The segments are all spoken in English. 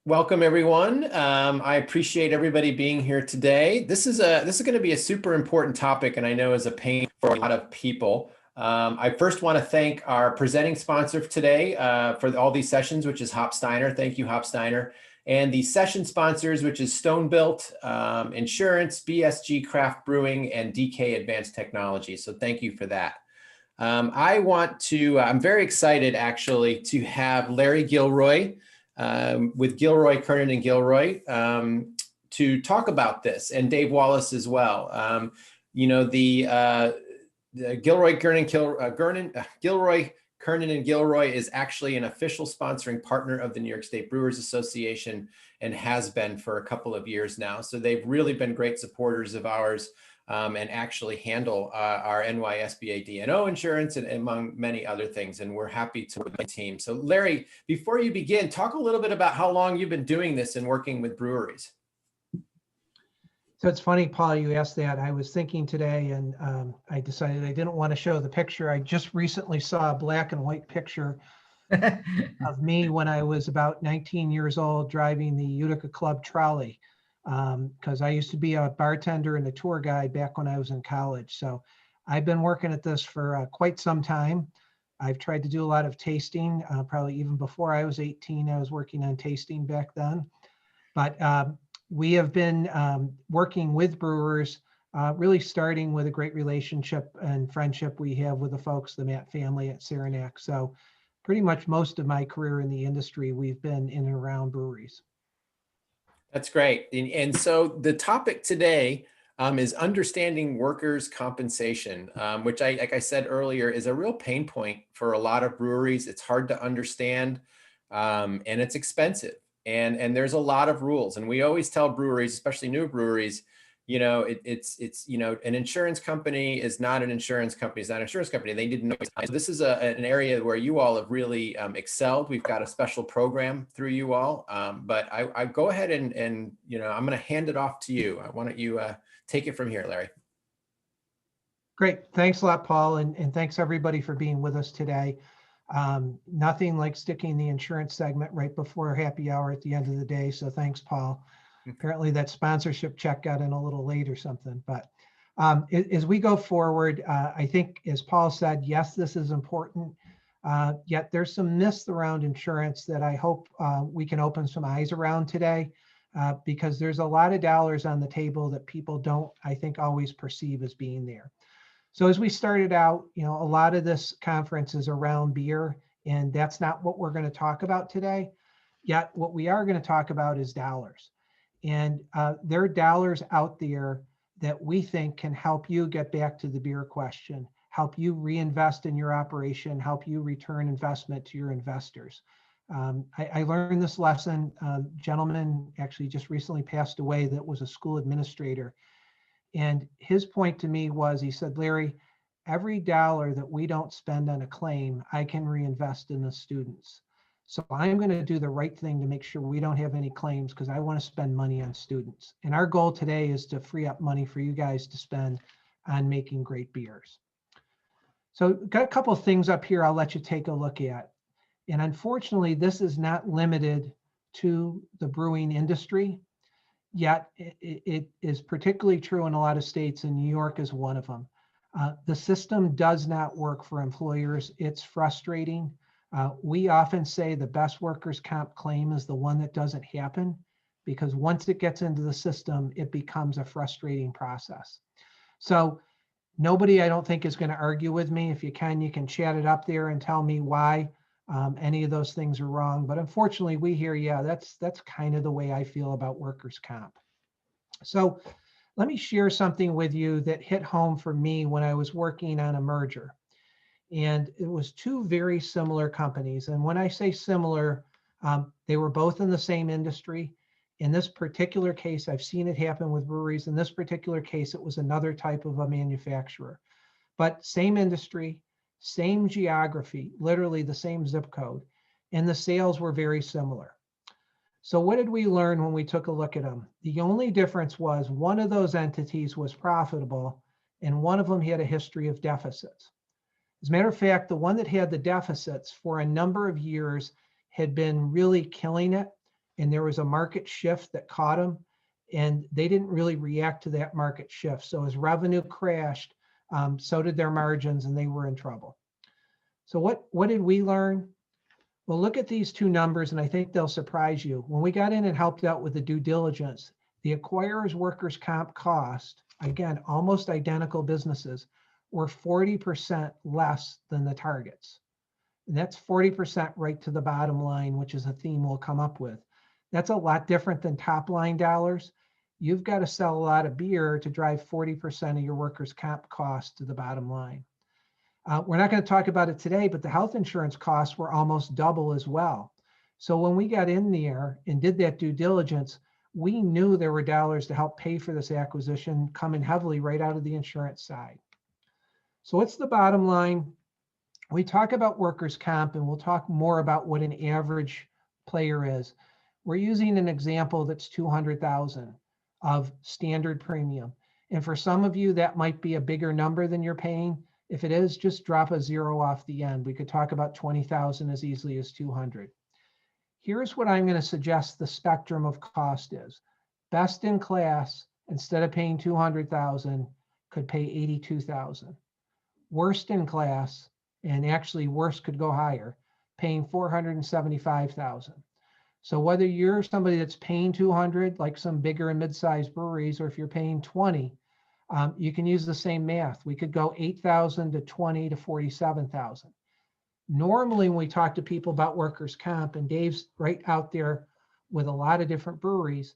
Welcome everyone. I appreciate everybody being here today. This is going to be a super important topic, and I know is a pain for a lot of people. I first want to thank our presenting sponsor today for all these sessions, which is Hopsteiner. Thank you, Hopsteiner. And the session sponsors, which is Stonebuilt Insurance, BSG Craft Brewing, and DK Advanced Technology. So thank you for that. I'm very excited actually to have Larry Gilroy with Gilroy, Kernan and Gilroy to talk about this, and Dave Wallace as well. Gilroy, Kernan and Gilroy is actually an official sponsoring partner of the New York State Brewers Association and has been for a couple of years now. So they've really been great supporters of ours and actually handle our NYS BA-D&O insurance and among many other things. And we're happy to work with the team. So Larry, before you begin, talk a little bit about how long you've been doing this and working with breweries. So it's funny, Paul, you asked that. I was thinking today and I decided I didn't want to show the picture. I just recently saw a black and white picture of me when I was about 19 years old driving the Utica Club trolley. Because I used to be a bartender and a tour guide back when I was in college. So I've been working at this for quite some time. I've tried to do a lot of tasting, probably even before I was 18, I was working on tasting back then. But we have been working with brewers, really starting with a great relationship and friendship we have with the folks, the Matt family at Saranac. So pretty much most of my career in the industry, we've been in and around breweries. That's great. And so the topic today is understanding workers' compensation, which like I said earlier, is a real pain point for a lot of breweries. It's hard to understand and it's expensive. And there's a lot of rules. And we always tell breweries, especially new breweries, it's an insurance company is not an insurance company. It's not an insurance company. They didn't know. So this is an area where you all have really excelled. We've got a special program through you all. But I go ahead and I'm going to hand it off to you. Why don't you take it from here, Larry? Great. Thanks a lot, Paul. And thanks everybody for being with us today. Nothing like sticking the insurance segment right before happy hour at the end of the day. So thanks, Paul. Apparently that sponsorship check got in a little late or something. But as we go forward, I think, as Paul said, yes, this is important. Yet there's some myths around insurance that I hope we can open some eyes around today, because there's a lot of dollars on the table that people don't, I think, always perceive as being there. So as we started out, a lot of this conference is around beer, and that's not what we're going to talk about today. Yet what we are going to talk about is dollars. And there are dollars out there that we think can help you get back to the beer question, help you reinvest in your operation, help you return investment to your investors. I learned this lesson. Gentleman actually just recently passed away that was a school administrator. And his point to me was, he said, Larry, every dollar that we don't spend on a claim, I can reinvest in the students. So I'm going to do the right thing to make sure we don't have any claims, because I want to spend money on students. And our goal today is to free up money for you guys to spend on making great beers. So got a couple of things up here I'll let you take a look at. And unfortunately, this is not limited to the brewing industry, yet it is particularly true in a lot of states, and New York is one of them. The system does not work for employers. It's frustrating. We often say the best workers' comp claim is the one that doesn't happen, because once it gets into the system, it becomes a frustrating process. So nobody, I don't think, is going to argue with me. If you can chat it up there and tell me why any of those things are wrong. But unfortunately, we hear, yeah, that's kind of the way I feel about workers' comp. So let me share something with you that hit home for me when I was working on a merger. And it was two very similar companies. And when I say similar, they were both in the same industry. In this particular case, I've seen it happen with breweries. In this particular case, it was another type of a manufacturer. But same industry, same geography, literally the same zip code. And the sales were very similar. So what did we learn when we took a look at them? The only difference was one of those entities was profitable, and one of them had a history of deficits. As a matter of fact, the one that had the deficits for a number of years had been really killing it. and there was a market shift that caught them, and they didn't really react to that market shift. So as revenue crashed, so did their margins, and they were in trouble. So what did we learn? Well, look at these two numbers, and I think they'll surprise you. When we got in and helped out with the due diligence, the acquirer's workers' comp cost, again, almost identical businesses, were 40% less than the targets. And that's 40% right to the bottom line, which is a theme we'll come up with. That's a lot different than top line dollars. You've got to sell a lot of beer to drive 40% of your workers' comp cost to the bottom line. We're not going to talk about it today, but the health insurance costs were almost double as well. So when we got in there and did that due diligence, we knew there were dollars to help pay for this acquisition coming heavily right out of the insurance side. So what's the bottom line? We talk about workers' comp, and we'll talk more about what an average player is. We're using an example that's 200,000 of standard premium. And for some of you, that might be a bigger number than you're paying. If it is, just drop a zero off the end. We could talk about 20,000 as easily as 200. Here's what I'm going to suggest the spectrum of cost is. Best in class, instead of paying 200,000, could pay 82,000. Worst in class, and actually worst could go higher, paying 475,000. So whether you're somebody that's paying 200, like some bigger and mid-sized breweries, or if you're paying 20, you can use the same math. We could go 8,000 to 20 to 47,000. Normally, when we talk to people about workers' comp, and Dave's right out there with a lot of different breweries,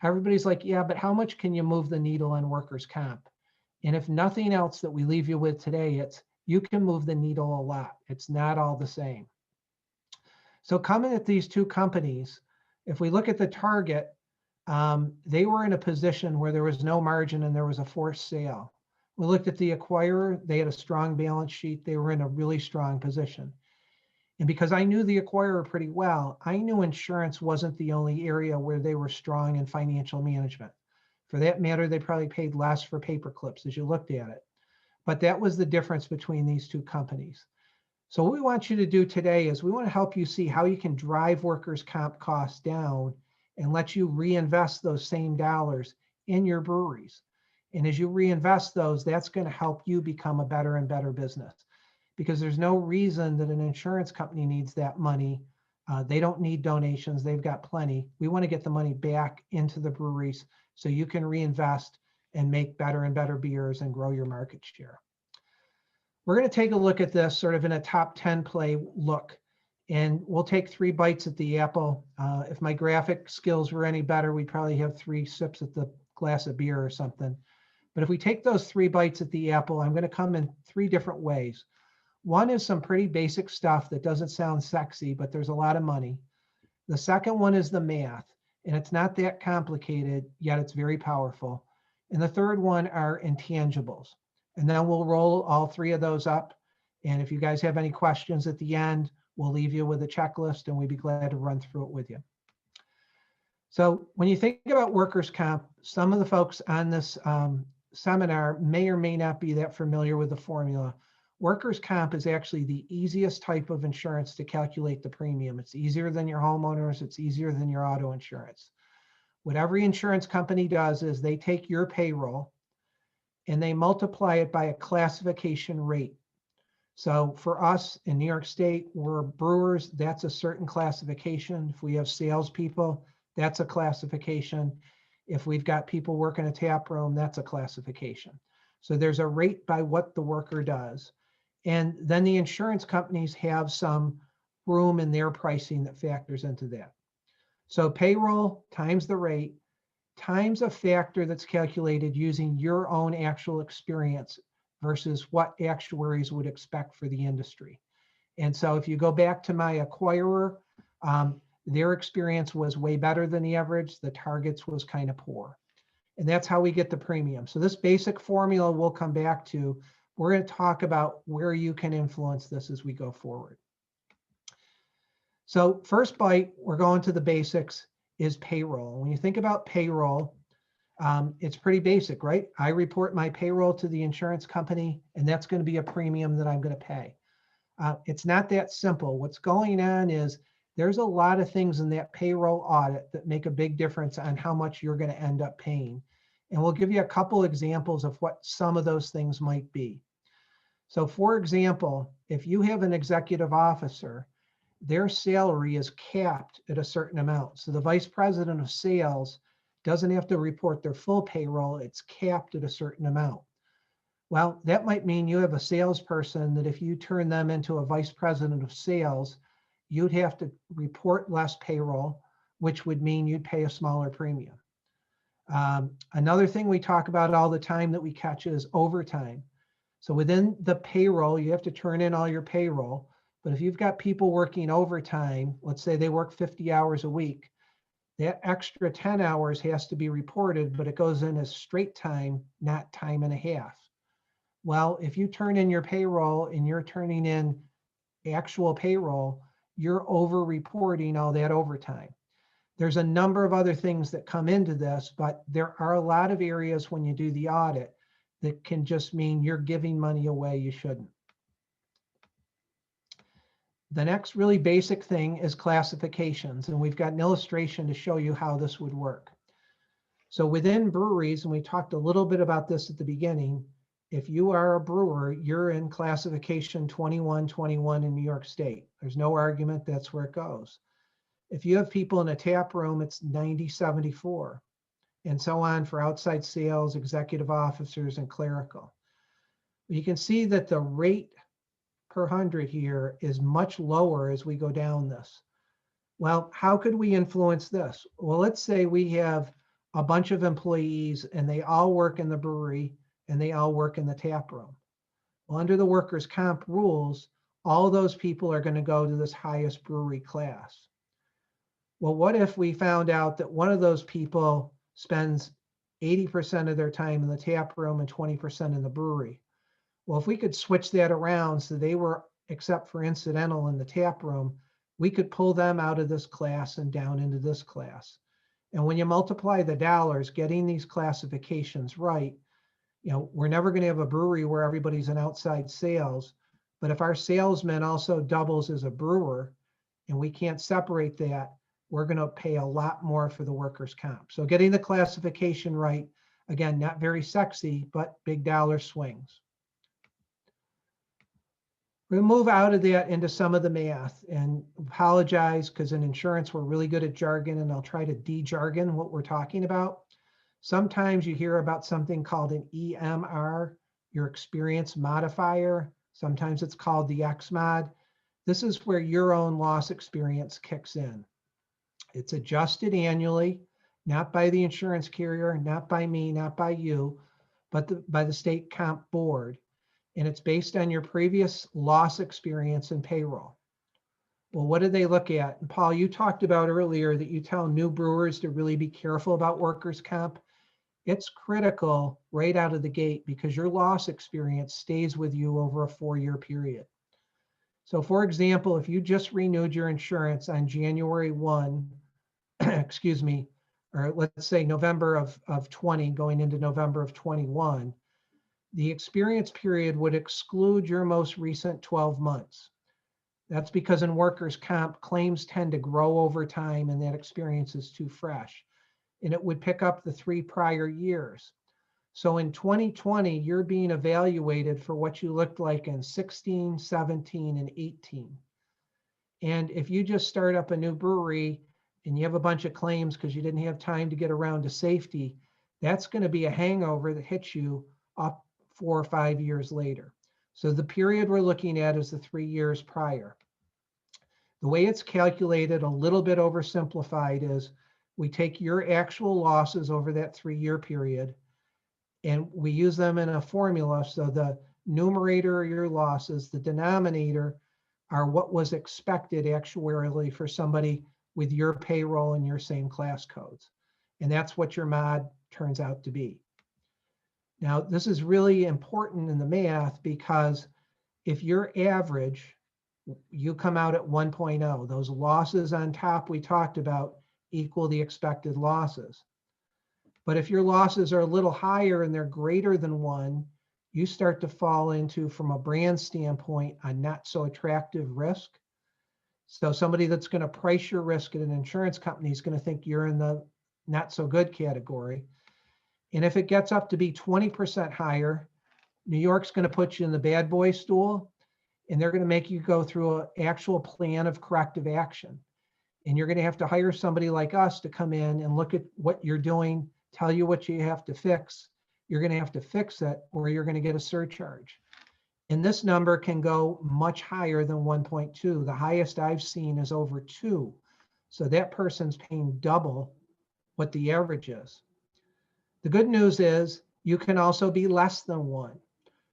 everybody's like, yeah, but how much can you move the needle on workers' comp? And if nothing else that we leave you with today, it's you can move the needle a lot. It's not all the same. So coming at these two companies, if we look at the target, they were in a position where there was no margin and there was a forced sale. We looked at the acquirer, they had a strong balance sheet. They were in a really strong position. And because I knew the acquirer pretty well, I knew insurance wasn't the only area where they were strong in financial management. For that matter, they probably paid less for paper clips as you looked at it. But that was the difference between these two companies. So what we want you to do today is we want to help you see how you can drive workers' comp costs down and let you reinvest those same dollars in your breweries. And as you reinvest those, that's going to help you become a better and better business, because there's no reason that an insurance company needs that money. They don't need donations. They've got plenty. We want to get the money back into the breweries so you can reinvest and make better and better beers and grow your market share. We're going to take a look at this sort of in a top 10 play look, and we'll take 3 bites at the apple. If my graphic skills were any better, we'd probably have 3 sips at the glass of beer or something. But if we take those 3 bites at the apple, I'm going to come in 3 different ways. One is some pretty basic stuff that doesn't sound sexy, but there's a lot of money. The second one is the math, and it's not that complicated, yet it's very powerful. And the third one are intangibles. And then we'll roll all 3 of those up. And if you guys have any questions at the end, we'll leave you with a checklist, and we'd be glad to run through it with you. So when you think about workers' comp, some of the folks on this seminar may or may not be that familiar with the formula. Workers' comp is actually the easiest type of insurance to calculate the premium. It's easier than your homeowners. It's easier than your auto insurance. What every insurance company does is they take your payroll and they multiply it by a classification rate. So for us in New York State, we're brewers, that's a certain classification. If we have salespeople, that's a classification. If we've got people working a tap room, that's a classification. So there's a rate by what the worker does. And then the insurance companies have some room in their pricing that factors into that. So payroll times the rate times a factor that's calculated using your own actual experience versus what actuaries would expect for the industry. And so if you go back to my acquirer, their experience was way better than the average. The targets was kind of poor. And that's how we get the premium. So this basic formula we'll come back to. We're going to talk about where you can influence this as we go forward. So first bite, we're going to the basics, is payroll. When you think about payroll, it's pretty basic, right? I report my payroll to the insurance company, and that's going to be a premium that I'm going to pay. It's not that simple. What's going on is There's a lot of things in that payroll audit that make a big difference on how much you're going to end up paying. And we'll give you a couple examples of what some of those things might be. So for example, if you have an executive officer, their salary is capped at a certain amount. So the vice president of sales doesn't have to report their full payroll. It's capped at a certain amount. Well, that might mean you have a salesperson that if you turn them into a vice president of sales, you'd have to report less payroll, which would mean you'd pay a smaller premium. Another thing we talk about all the time that we catch is overtime. So within the payroll, you have to turn in all your payroll. But if you've got people working overtime, let's say they work 50 hours a week, that extra 10 hours has to be reported, but it goes in as straight time, not time and a half. Well, if you turn in your payroll and you're turning in actual payroll, you're over-reporting all that overtime. There's a number of other things that come into this, but there are a lot of areas when you do the audit that can just mean you're giving money away you shouldn't. The next really basic thing is classifications, and we've got an illustration to show you how this would work. So within breweries, and we talked a little bit about this at the beginning, if you are a brewer, you're in classification 2121 in New York State. There's no argument, that's where it goes. If you have people in a tap room, it's 9074, and so on for outside sales, executive officers, and clerical. You can see that the rate per 100 here is much lower as we go down this. Well, how could we influence this? Well, let's say we have a bunch of employees and they all work in the brewery and they all work in the tap room. Well, under the workers' comp rules, all those people are going to go to this highest brewery class. Well, what if we found out that one of those people spends 80% of their time in the tap room and 20% in the brewery? Well, if we could switch that around so they were, except for incidental, in the tap room, we could pull them out of this class and down into this class. And when you multiply the dollars, getting these classifications right, you know, we're never going to have a brewery where everybody's in outside sales. But if our salesman also doubles as a brewer and we can't separate that, we're going to pay a lot more for the workers' comp. So getting the classification right, again, not very sexy, but big dollar swings. We'll move out of that into some of the math, and apologize because in insurance, we're really good at jargon, and I'll try to de-jargon what we're talking about. Sometimes you hear about something called an EMR, your experience modifier. Sometimes it's called the XMOD. This is where your own loss experience kicks in. It's adjusted annually, not by the insurance carrier, not by me, not by you, but by the state comp board. And it's based on your previous loss experience and payroll. Well, what do they look at? And Paul, you talked about earlier that you tell new brewers to really be careful about workers' comp. It's critical right out of the gate because your loss experience stays with you over a 4-year period. So for example, if you just renewed your insurance on January 1, excuse me, or let's say November of 20 going into November of 21, the experience period would exclude your most recent 12 months. That's because in workers' comp, claims tend to grow over time and that experience is too fresh. And it would pick up the 3 prior years. So in 2020, you're being evaluated for what you looked like in 16, 17, and 18. And if you just start up a new brewery and you have a bunch of claims because you didn't have time to get around to safety, that's going to be a hangover that hits you up 4 or 5 years later. So the period we're looking at is the 3 years prior. The way it's calculated, a little bit oversimplified, is we take your actual losses over that 3-year period and we use them in a formula. So the numerator are your losses, the denominator are what was expected actuarially for somebody with your payroll and your same class codes. And that's what your mod turns out to be. Now, this is really important in the math because if your average, you come out at 1.0, those losses on top we talked about equal the expected losses. But if your losses are a little higher and they're greater than 1, you start to fall into, from a brand standpoint, a not so attractive risk. So somebody that's going to price your risk at an insurance company is going to think you're in the not so good category. And if it gets up to be 20% higher, New York's going to put you in the bad boy stool, and they're going to make you go through an actual plan of corrective action. And you're going to have to hire somebody like us to come in and look at what you're doing, tell you what you have to fix. You're going to have to fix it, or you're going to get a surcharge. And this number can go much higher than 1.2. The highest I've seen is over 2. So that person's paying double what the average is. The good news is you can also be less than 1.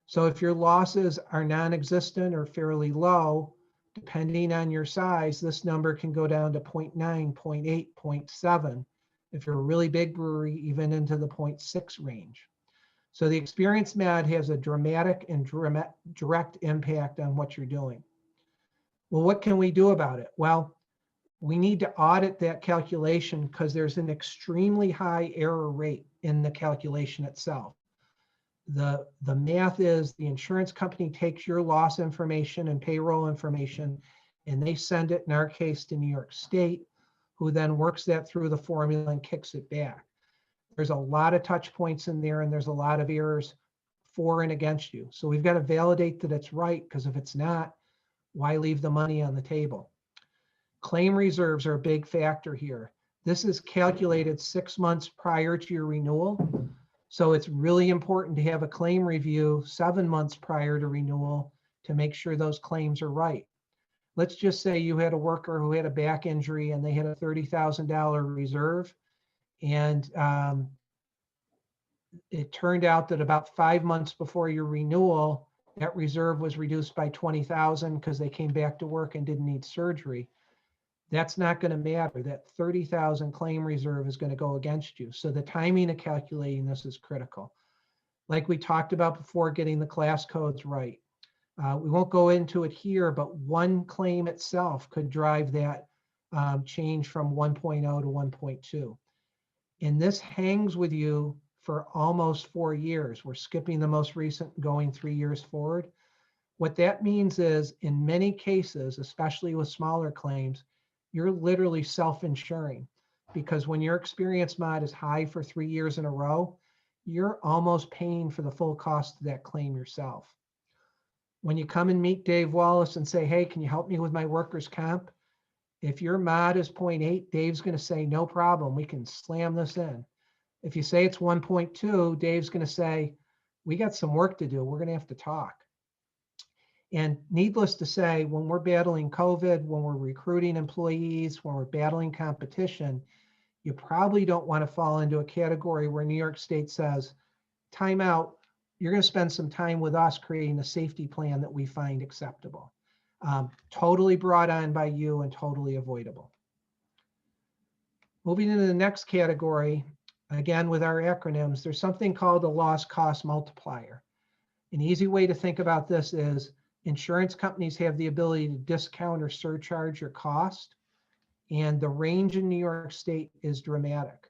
So if your losses are non-existent or fairly low, depending on your size, this number can go down to 0.9, 0.8, 0.7. If you're a really big brewery, even into the 0.6 range. So the experience MAD has a dramatic and direct impact on what you're doing. Well, what can we do about it? Well, we need to audit that calculation because there's an extremely high error rate in the calculation itself. The math is the insurance company takes your loss information and payroll information, and they send it, in our case, to New York State, who then works that through the formula and kicks it back. There's a lot of touch points in there, and there's a lot of errors for and against you. So we've got to validate that it's right, because if it's not, why leave the money on the table? Claim reserves are a big factor here. This is calculated 6 months prior to your renewal. So it's really important to have a claim review 7 months prior to renewal to make sure those claims are right. Let's just say you had a worker who had a back injury and they had a $30,000 reserve. And it turned out that about 5 months before your renewal, that reserve was reduced by 20,000 because they came back to work and didn't need surgery. That's not going to matter. That 30,000 claim reserve is going to go against you. So the timing of calculating this is critical. Like we talked about before, getting the class codes right. We won't go into it here, but one claim itself could drive that change from 1.0 to 1.2. And this hangs with you for almost 4 years. We're skipping the most recent, going 3 years forward. What that means is, in many cases, especially with smaller claims, you're literally self-insuring, because when your experience mod is high for 3 years in a row, you're almost paying for the full cost of that claim yourself. When you come and meet Dave Wallace and say, hey, can you help me with my workers' comp? If your mod is 0.8, Dave's going to say, no problem, we can slam this in. If you say it's 1.2, Dave's going to say, we got some work to do. We're going to have to talk. And needless to say, when we're battling COVID, when we're recruiting employees, when we're battling competition, you probably don't want to fall into a category where New York State says, time out, you're going to spend some time with us creating a safety plan that we find acceptable. Totally brought on by you and totally avoidable. Moving into the next category, again with our acronyms, there's something called the loss cost multiplier. An easy way to think about this is insurance companies have the ability to discount or surcharge your cost, and the range in New York State is dramatic.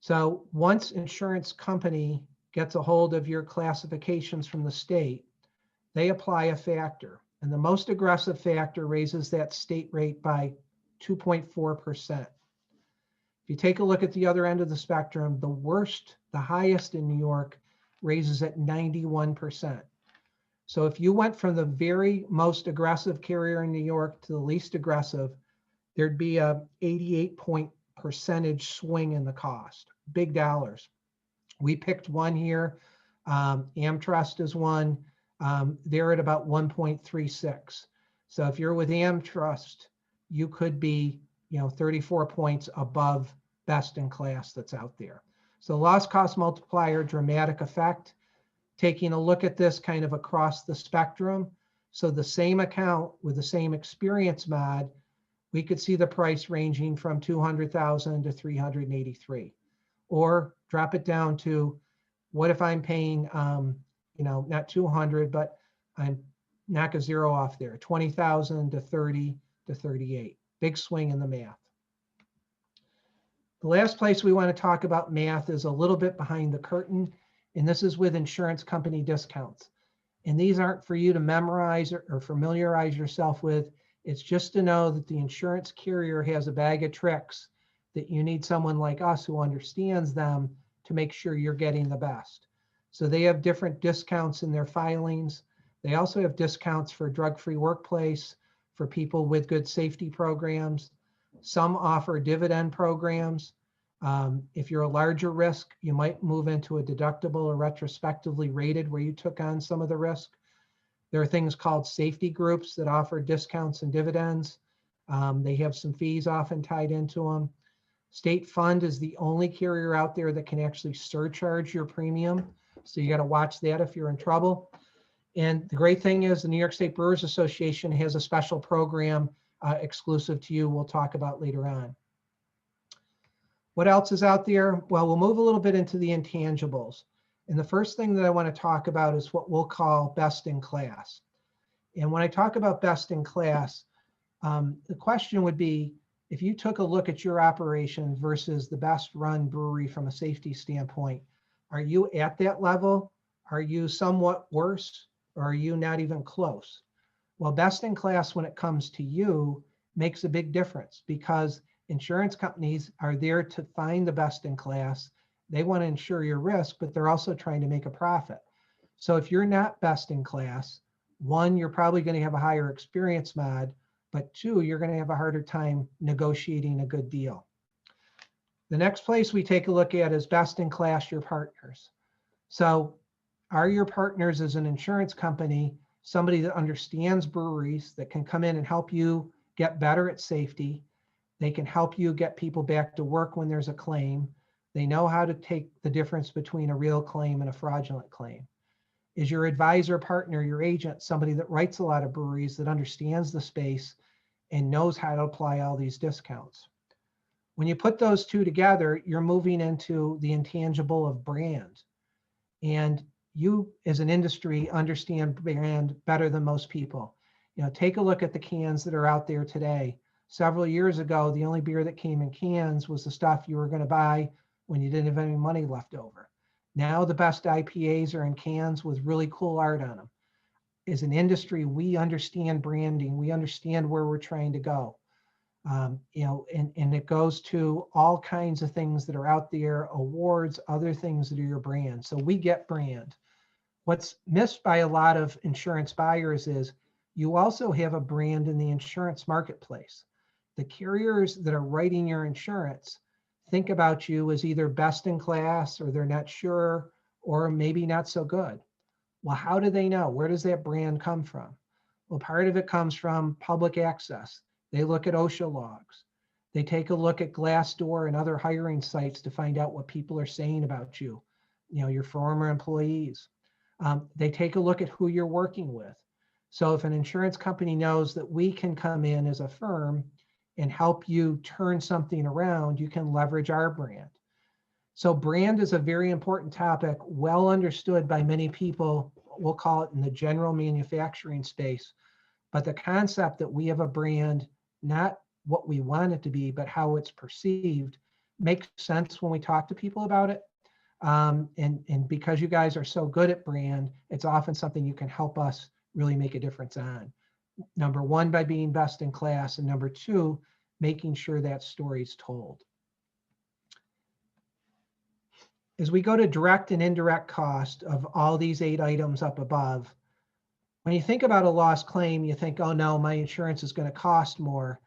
So once insurance company gets a hold of your classifications from the state, they apply a factor, and the most aggressive factor raises that state rate by 2.4%. If you take a look at the other end of the spectrum, the worst, the highest in New York raises at 91%. So if you went from the very most aggressive carrier in New York to the least aggressive, there'd be a 88-point percentage swing in the cost, big dollars. We picked one here. AmTrust is one. They're at about 1.36. So if you're with AmTrust, you could be, 34 points above best in class that's out there. So loss cost multiplier, dramatic effect. Taking a look at this kind of across the spectrum. So the same account with the same experience mod, we could see the price ranging from 200,000 to 383. Or drop it down to, what if I'm paying, not 200, but I'm knock a zero off there, 20,000 to 30 to 38. Big swing in the math. The last place we want to talk about math is a little bit behind the curtain, and this is with insurance company discounts. And these aren't for you to memorize or familiarize yourself with. It's just to know that the insurance carrier has a bag of tricks that you need someone like us who understands them to make sure you're getting the best. So they have different discounts in their filings. They also have discounts for drug-free workplace, for people with good safety programs. Some offer dividend programs. If you're a larger risk, you might move into a deductible or retrospectively rated where you took on some of the risk. There are things called safety groups that offer discounts and dividends. They have some fees often tied into them. State Fund is the only carrier out there that can actually surcharge your premium. So you got to watch that if you're in trouble. And the great thing is the New York State Brewers Association has a special program exclusive to you we'll talk about later on. What else is out there? Well, we'll move a little bit into the intangibles. And the first thing that I want to talk about is what we'll call best in class. And when I talk about best in class, the question would be, if you took a look at your operation versus the best run brewery from a safety standpoint, are you at that level? Are you somewhat worse? Or are you not even close? Well, best in class when it comes to you makes a big difference, because insurance companies are there to find the best in class. They want to insure your risk, but they're also trying to make a profit. So if you're not best in class, one, you're probably going to have a higher experience mod, but two, you're going to have a harder time negotiating a good deal. The next place we take a look at is best in class, your partners. So are your partners as an insurance company somebody that understands breweries, that can come in and help you get better at safety? They can help you get people back to work when there's a claim. They know how to take the difference between a real claim and a fraudulent claim. Is your advisor partner, your agent, somebody that writes a lot of breweries, that understands the space and knows how to apply all these discounts? When you put those two together, you're moving into the intangible of brand. And you as an industry understand brand better than most people. You know, take a look at the cans that are out there today. Several years ago, the only beer that came in cans was the stuff you were going to buy when you didn't have any money left over. Now the best IPAs are in cans with really cool art on them. As an industry, we understand branding. We understand where we're trying to go. You know, and it goes to all kinds of things that are out there, awards, other things that are your brand. So we get brand. What's missed by a lot of insurance buyers is you also have a brand in the insurance marketplace. The carriers that are writing your insurance think about you as either best in class, or they're not sure, or maybe not so good. Well, how do they know? Where does that brand come from? Well, part of it comes from public access. They look at OSHA logs. They take a look at Glassdoor and other hiring sites to find out what people are saying about you, you know, your former employees. They take a look at who you're working with. So if an insurance company knows that we can come in as a firm and help you turn something around, you can leverage our brand. So brand is a very important topic, well understood by many people. We'll call it in the general manufacturing space. But the concept that we have a brand, not what we want it to be, but how it's perceived, makes sense when we talk to people about it. And because you guys are so good at brand, it's often something you can help us really make a difference on. Number one, by being best in class, and number two, making sure that story is told. As we go to direct and indirect cost of all these 8 items up above, when you think about a lost claim, you think, oh no, my insurance is going to cost more.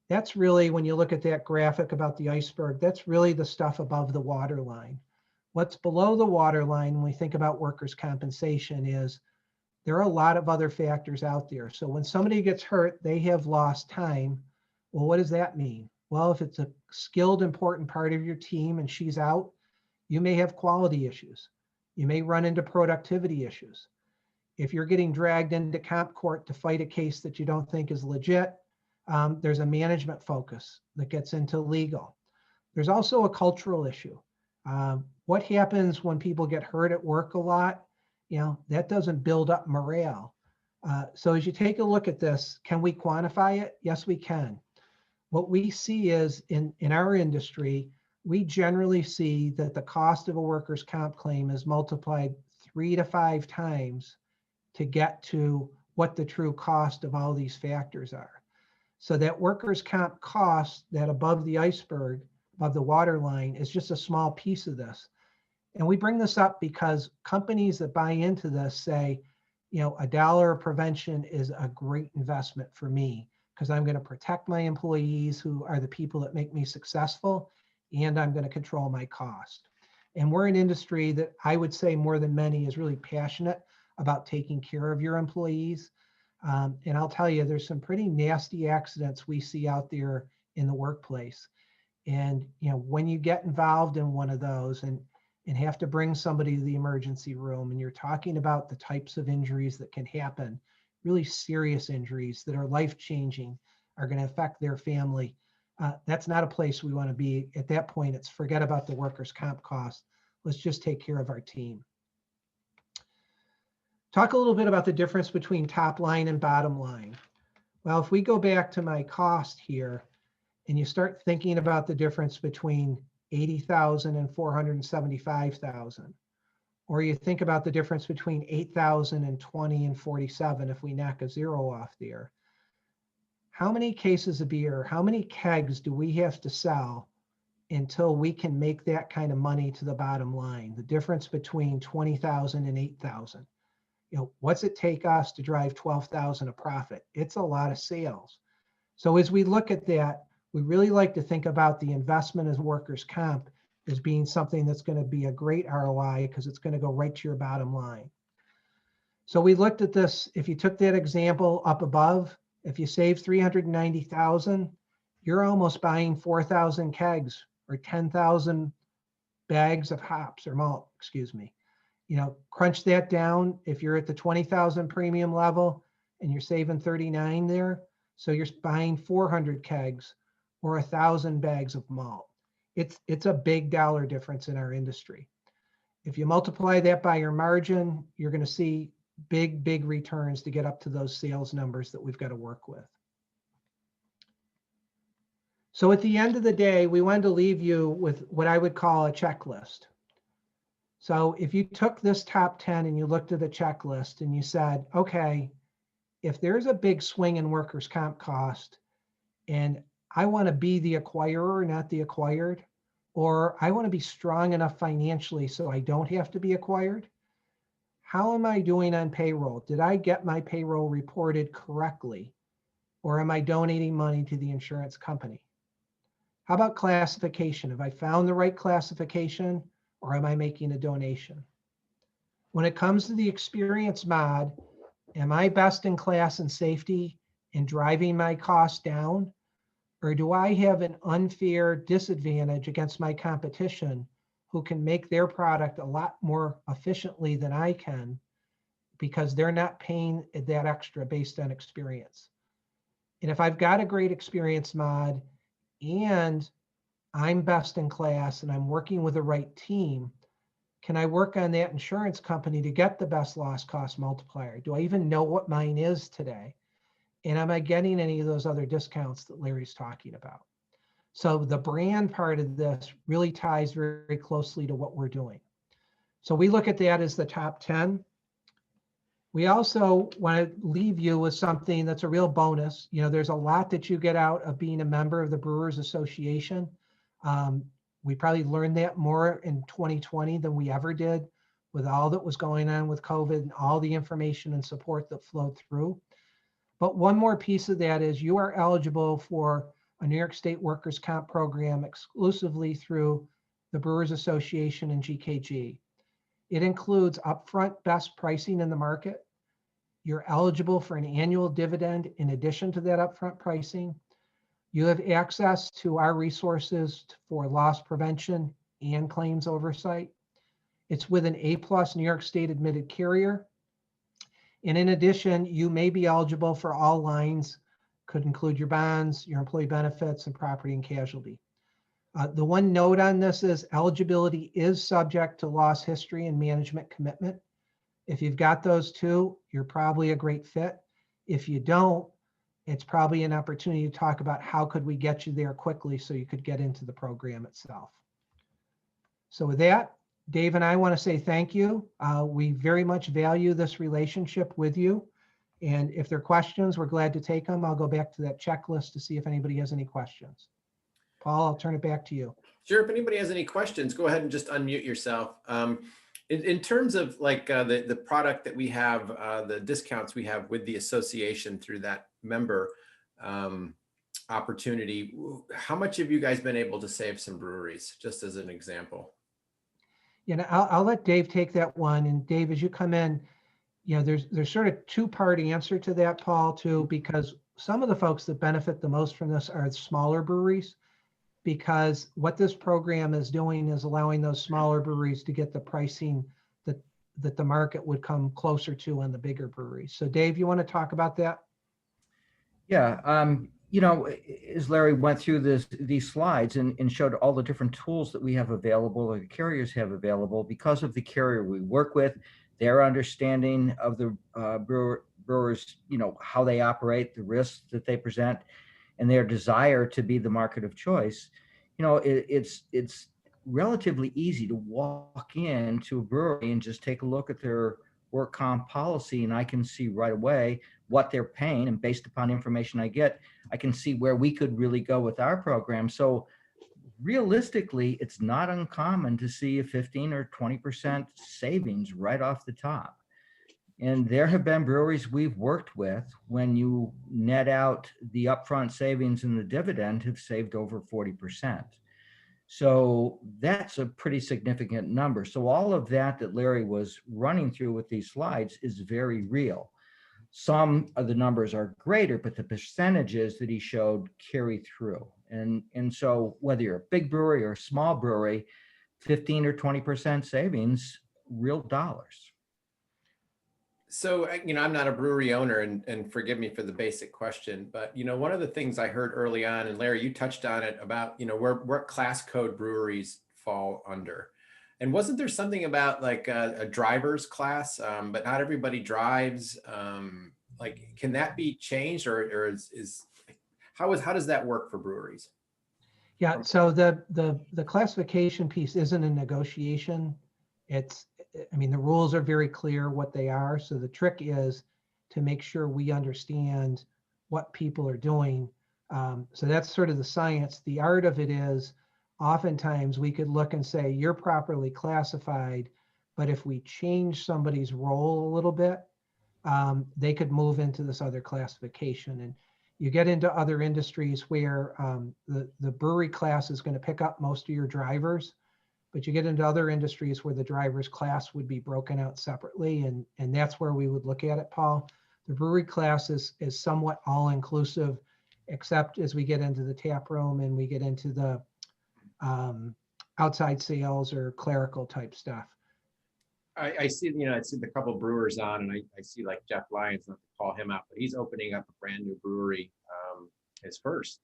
That's really, when you look at that graphic about the iceberg, that's really the stuff above the waterline. What's below the waterline when we think about workers' compensation is there are a lot of other factors out there. So when somebody gets hurt, they have lost time. Well, what does that mean? Well, if it's a skilled, important part of your team and she's out, you may have quality issues. You may run into productivity issues. If you're getting dragged into comp court to fight a case that you don't think is legit, there's a management focus that gets into legal. There's also a cultural issue. What happens when people get hurt at work a lot? You know, that doesn't build up morale. So as you take a look at this, can we quantify it? Yes, we can. What we see is in our industry, we generally see that the cost of a workers' comp claim is multiplied 3 to 5 times to get to what the true cost of all these factors are. So that workers' comp cost, that above the iceberg, above the water line, is just a small piece of this. And we bring this up because companies that buy into this say, $1 of prevention is a great investment for me because I'm going to protect my employees who are the people that make me successful, and I'm going to control my cost. And we're an industry that I would say more than many is really passionate about taking care of your employees. And I'll tell you, there's some pretty nasty accidents we see out there in the workplace. And when you get involved in one of those and have to bring somebody to the emergency room, and you're talking about the types of injuries that can happen, really serious injuries that are life-changing, are going to affect their family. That's not a place we want to be. At that point, it's forget about the workers' comp cost. Let's just take care of our team. Talk a little bit about the difference between top line and bottom line. Well, if we go back to my cost here, and you start thinking about the difference between 80,000 and 475,000, or you think about the difference between 8,000 and 20 and 47, if we knock a zero off there, how many cases of beer, how many kegs do we have to sell until we can make that kind of money to the bottom line? The difference between 20,000 and 8,000. What's it take us to drive 12,000 a profit? It's a lot of sales. So as we look at that, we really like to think about the investment as workers' comp as being something that's going to be a great ROI because it's going to go right to your bottom line. So we looked at this. If you took that example up above, if you save 390,000, you're almost buying 4,000 kegs or 10,000 bags of hops or malt, excuse me. Crunch that down. If you're at the 20,000 premium level and you're saving 39 there, so you're buying 400 kegs or 1,000 bags of malt. It's a big dollar difference in our industry. If you multiply that by your margin, you're going to see big returns to get up to those sales numbers that we've got to work with. So at the end of the day, we wanted to leave you with what I would call a checklist. So if you took this top 10 and you looked at the checklist and you said, okay, if there's a big swing in workers' comp cost and I want to be the acquirer, not the acquired, or I want to be strong enough financially so I don't have to be acquired, how am I doing on payroll? Did I get my payroll reported correctly? Or am I donating money to the insurance company? How about classification? Have I found the right classification, or am I making a donation? When it comes to the experience mod, am I best in class in safety and driving my costs down? Or do I have an unfair disadvantage against my competition who can make their product a lot more efficiently than I can because they're not paying that extra based on experience? And if I've got a great experience mod and I'm best in class and I'm working with the right team, can I work on that insurance company to get the best loss cost multiplier? Do I even know what mine is today? And am I getting any of those other discounts that Larry's talking about? So the brand part of this really ties very closely to what we're doing. So we look at that as the top 10. We also want to leave you with something that's a real bonus. There's a lot that you get out of being a member of the Brewers Association. We probably learned that more in 2020 than we ever did with all that was going on with COVID and all the information and support that flowed through. But one more piece of that is you are eligible for a New York State workers' comp program exclusively through the Brewers Association and GKG. It includes upfront best pricing in the market. You're eligible for an annual dividend in addition to that upfront pricing. You have access to our resources for loss prevention and claims oversight. It's with an A+ New York State admitted carrier. And in addition, you may be eligible for all lines, could include your bonds, your employee benefits, and property and casualty. The one note on this is eligibility is subject to loss history and management commitment. If you've got those two, you're probably a great fit. If you don't, it's probably an opportunity to talk about how could we get you there quickly so you could get into the program itself. So with that, Dave and I want to say thank you. We very much value this relationship with you. And if there are questions, we're glad to take them. I'll go back to that checklist to see if anybody has any questions. Paul, I'll turn it back to you. Sure. If anybody has any questions, go ahead and just unmute yourself. In terms of like the product that we have, the discounts we have with the association through that member opportunity, how much have you guys been able to save some breweries, just as an example? You know, I'll let Dave take that one. And Dave, as you come in, you know, there's sort of two-part answer to that, Paul, too, because some of the folks that benefit the most from this are smaller breweries, because what this program is doing is allowing those smaller breweries to get the pricing that the market would come closer to on the bigger breweries. So Dave, you want to talk about that? Yeah, you know, as Larry went through these slides and showed all the different tools that we have available, or the carriers have available, because of the carrier we work with, their understanding of the brewers, you know, how they operate, the risks that they present, and their desire to be the market of choice. You know, it's relatively easy to walk into a brewery and just take a look at their work comp policy, and I can see right away what they're paying, and based upon information I get, I can see where we could really go with our program. So realistically, it's not uncommon to see a 15 or 20% savings right off the top. And there have been breweries we've worked with, when you net out the upfront savings and the dividend, have saved over 40%. So that's a pretty significant number. So all of that Larry was running through with these slides is very real. Some of the numbers are greater, but the percentages that he showed carry through. And so whether you're a big brewery or a small brewery, 15 or 20% savings, real dollars. So, you know, I'm not a brewery owner, and forgive me for the basic question, but, you know, one of the things I heard early on, and Larry, you touched on it, about, you know, where class code breweries fall under. And wasn't there something about like a driver's class, but not everybody drives? Like, can that be changed, or how does that work for breweries? Yeah, so the classification piece isn't a negotiation. I mean, the rules are very clear what they are. So the trick is to make sure we understand what people are doing. So that's sort of the science. The art of it is, oftentimes we could look and say, you're properly classified, but if we change somebody's role a little bit, they could move into this other classification. And you get into other industries where the brewery class is going to pick up most of your drivers, but you get into other industries where the driver's class would be broken out separately. And that's where we would look at it, Paul. The brewery class is somewhat all-inclusive, except as we get into the tap room and we get into the outside sales or clerical type stuff. I see, you know, I see the couple brewers on, and I see like Jeff Lyons, not to call him out, but he's opening up a brand new brewery, his first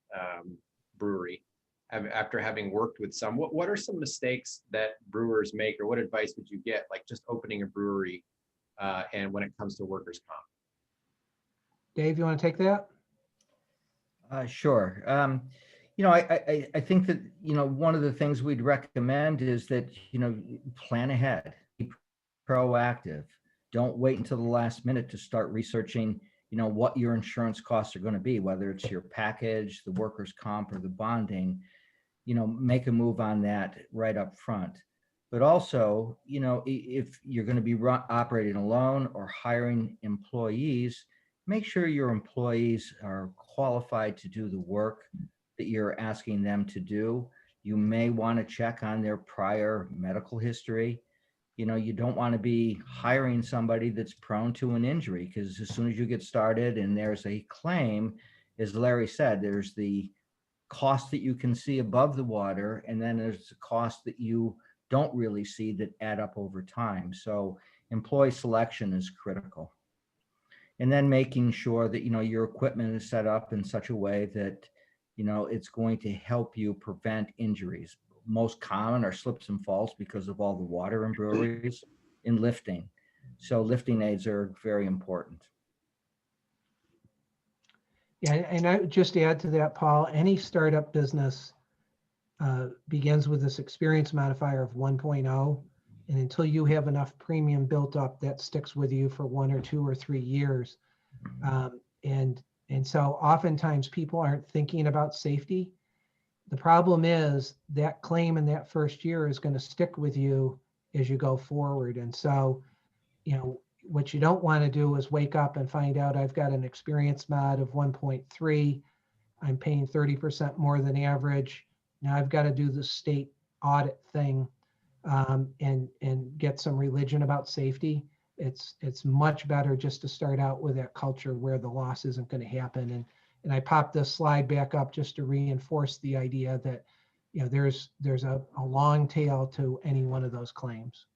brewery, after having worked with some. What are some mistakes that brewers make, or what advice would you get, like just opening a brewery and when it comes to workers' comp? Dave, you want to take that? Sure. You know, I think that, you know, one of the things we'd recommend is that, you know, plan ahead, be proactive. Don't wait until the last minute to start researching, you know, what your insurance costs are going to be, whether it's your package, the workers' comp, or the bonding. You know, make a move on that right up front. But also, you know, if you're going to be operating alone or hiring employees, make sure your employees are qualified to do the work that you're asking them to do. You may want to check on their prior medical history. You know, you don't want to be hiring somebody that's prone to an injury, because as soon as you get started and there's a claim, as Larry said, there's the cost that you can see above the water, and then there's the cost that you don't really see that add up over time. So employee selection is critical. And then making sure that, you know, your equipment is set up in such a way that, you know, it's going to help you prevent injuries. Most common are slips and falls because of all the water in breweries, in lifting. So lifting aids are very important. Yeah, and I would just add to that, Paul, any startup business begins with this experience modifier of 1.0. And until you have enough premium built up, that sticks with you for 1 or 2 or 3 years. And so oftentimes people aren't thinking about safety. The problem is that claim in that first year is going to stick with you as you go forward. And so, what you don't want to do is wake up and find out I've got an experience mod of 1.3. I'm paying 30% more than average. Now I've got to do the state audit thing and get some religion about safety. It's much better just to start out with that culture where the loss isn't going to happen. And I popped this slide back up just to reinforce the idea that there's a long tail to any one of those claims.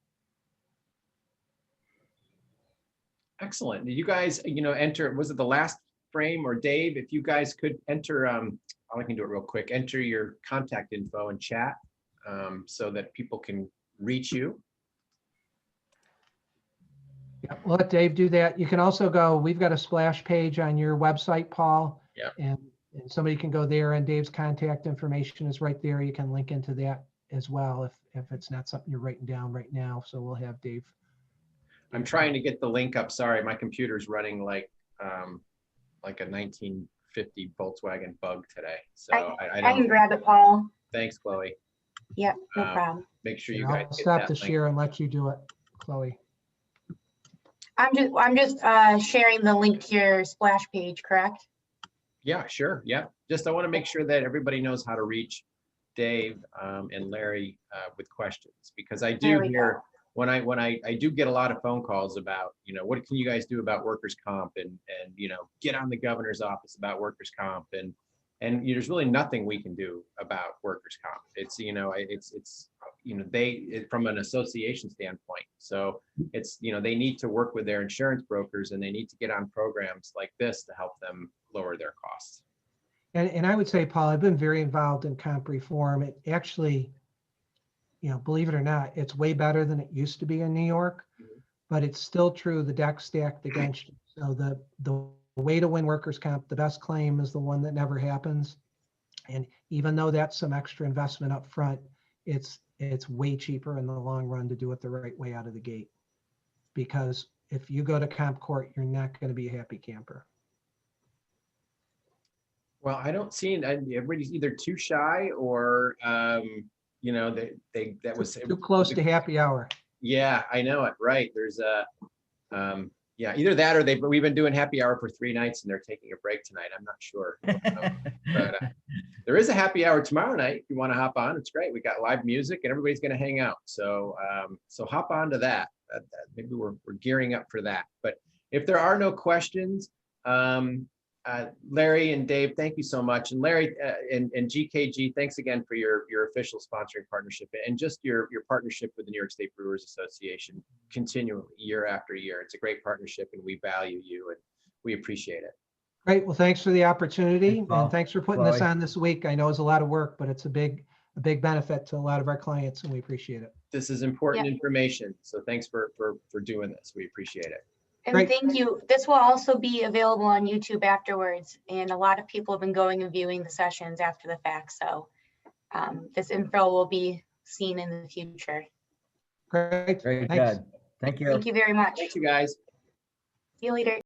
Excellent. Did you guys, enter, was it the last frame, or Dave, if you guys could enter, I can do it real quick, enter your contact info in chat so that people can reach you. Yeah, we'll let Dave do that. You can also go, we've got a splash page on your website, Paul. Yeah. And somebody can go there, and Dave's contact information is right there. You can link into that as well if it's not something you're writing down right now. So we'll have Dave. I'm trying to get the link up. Sorry, my computer's running like a 1950 Volkswagen Bug today. So I I can don't. grab it, Paul. Thanks, Chloe. Yep, no problem. Make sure you And guys I'll get stop that the link. share and let you do it, Chloe. I'm just sharing the link to your splash page, correct? Yeah, sure. Yeah. Just I want to make sure that everybody knows how to reach Dave and Larry with questions, because I There do we hear go. when I do get a lot of phone calls about, what can you guys do about workers' comp, and get on the governor's office about workers' comp, and there's really nothing we can do about workers' comp. It's from an association standpoint. So it's, they need to work with their insurance brokers, and they need to get on programs like this to help them lower their costs. And I would say, Paul, I've been very involved in comp reform. It actually, believe it or not, it's way better than it used to be in New York, but it's still true. The deck stacked against you. So the way to win workers' comp, the best claim is the one that never happens. And even though that's some extra investment up front, it's way cheaper in the long run to do it the right way out of the gate. Because if you go to comp court, you're not going to be a happy camper. Well, I don't see everybody's either too shy or, that was Too close to happy hour. Yeah, I know it. Right. There's either that or we've been doing happy hour for 3 nights and they're taking a break tonight. I'm not sure. But there is a happy hour tomorrow night. If you want to hop on, it's great. We got live music and everybody's going to hang out. So, hop on to that. Maybe we're gearing up for that. But if there are no questions, Larry and Dave, thank you so much. And Larry and GKG, thanks again for your official sponsoring partnership and just your partnership with the New York State Brewers Association continually year after year. It's a great partnership and we value you and we appreciate it. Great. Well, thanks for the opportunity, Thanks, Paul. and thanks for putting this Chloe. on this week. I know it's a lot of work, but it's a big benefit to a lot of our clients, and we appreciate it. This is important Yeah. information. So thanks for doing this. We appreciate it. And Great. thank you. This will also be available on YouTube afterwards. And a lot of people have been going and viewing the sessions after the fact. So this info will be seen in the future. Great. Very Thanks. good. Thank you. Thank you very much. Thank you guys. See you later.